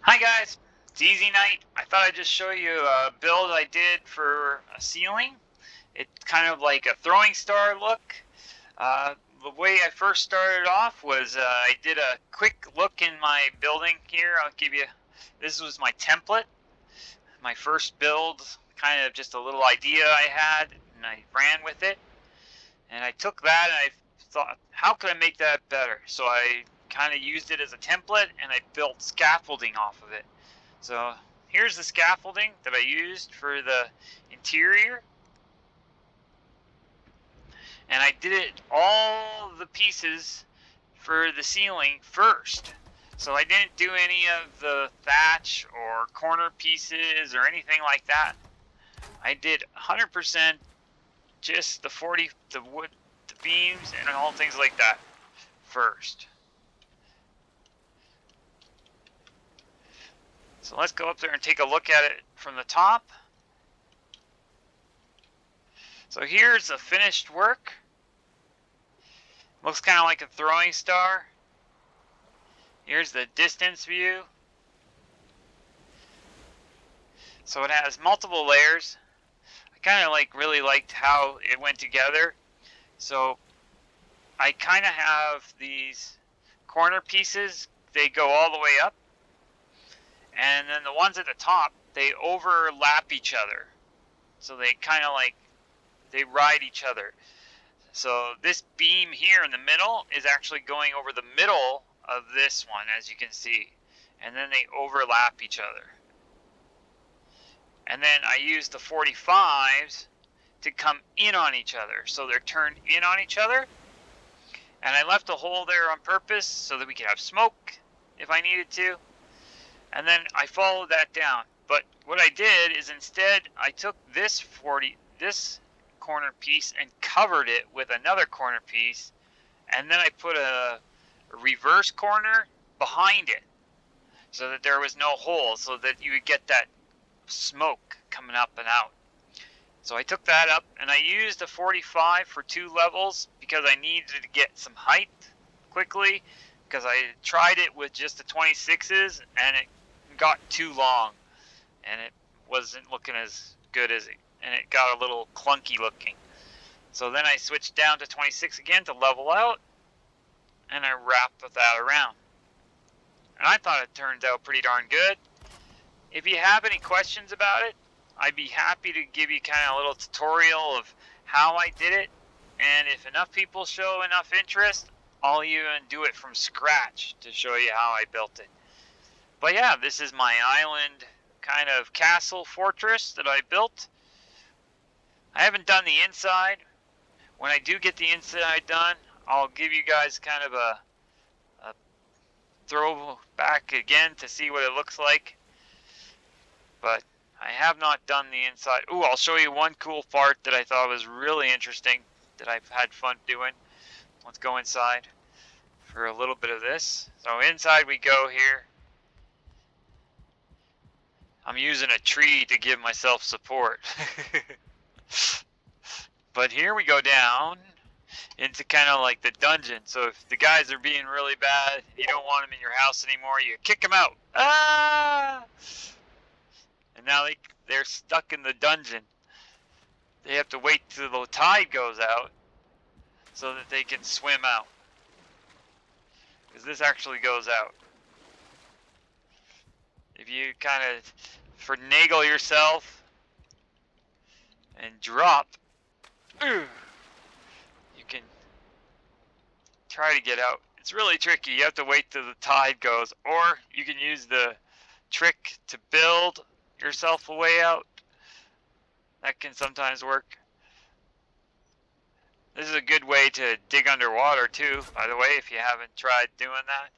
Hi guys, it's Easy Night. I thought I'd just show you a build I did for a ceiling. It's kind of like a throwing star look. The way I first started off was I did a quick look in my building here. I'll give you, this was my template, my first build, kind of just a little idea I had, and I ran with it. And I took that and I thought, how could I make that better? So I kind of used it as a template and I built scaffolding off of it. So here's the scaffolding that I used for the interior. And I did it all the pieces for the ceiling first. So I didn't do any of the thatch or corner pieces or anything like that. I did 100% just the wood, the beams, and all things like that first. So let's go up there and take a look at it from the top. So here's the finished work. Looks kind of like a throwing star. Here's the distance view. So it has multiple layers. I kind of really liked how it went together. So I kind of have these corner pieces. They go all the way up. And then the ones at the top, they overlap each other. So they kind of they ride each other. So this beam here in the middle is actually going over the middle of this one, as you can see. And then they overlap each other. And then I use the 45s to come in on each other. So they're turned in on each other. And I left a hole there on purpose so that we could have smoke if I needed to. And then I followed that down. But what I did is instead I took this corner piece and covered it with another corner piece, and then I put a reverse corner behind it so that there was no hole, so that you would get that smoke coming up and out. So I took that up and I used a 45 for 2 levels because I needed to get some height quickly, because I tried it with just the 26s and it got too long and it wasn't looking as good as it, and it got a little clunky looking. So then I switched down to 26 again to level out, and I wrapped that around. And I thought it turned out pretty darn good. If you have any questions about it, I'd be happy to give you kind of a little tutorial of how I did it. And if enough people show enough interest, I'll even do it from scratch to show you how I built it. But yeah, this is my island kind of castle fortress that I built. I haven't done the inside. When I do get the inside done, I'll give you guys kind of a throwback again to see what it looks like. But I have not done the inside. Ooh, I'll show you one cool part that I thought was really interesting that I've had fun doing. Let's go inside for a little bit of this. So inside we go here. I'm using a tree to give myself support. But here we go down into kind of like the dungeon. So if the guys are being really bad, you don't want them in your house anymore, you kick them out. Ah! And now they're stuck in the dungeon. They have to wait till the tide goes out so that they can swim out. Because this actually goes out. If you kind of finagle yourself and drop, you can try to get out. It's really tricky. You have to wait till the tide goes, or you can use the trick to build yourself a way out. That can sometimes work. This is a good way to dig underwater too, by the way, if you haven't tried doing that.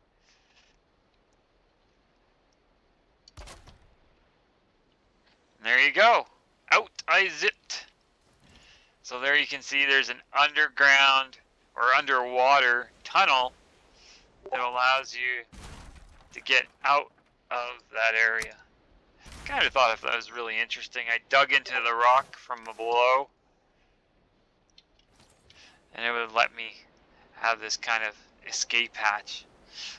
And there you go. Out I zipped. So there you can see there's an underground or underwater tunnel that allows you to get out of that area. Kind of thought that was really interesting. I dug into the rock from below, and it would let me have this kind of escape hatch.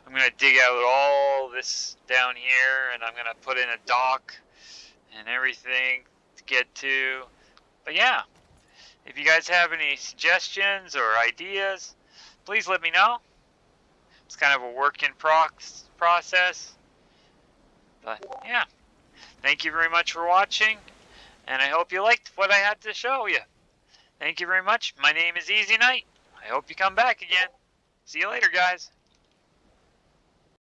I'm going to dig out all this down here, and I'm going to put in a dock and everything to get to. But yeah, if you guys have any suggestions or ideas, please let me know. It's kind of a work in process. But yeah, thank you very much for watching, and I hope you liked what I had to show you. Thank you very much. My name is Easy Knight. I hope you come back again. See you later, guys.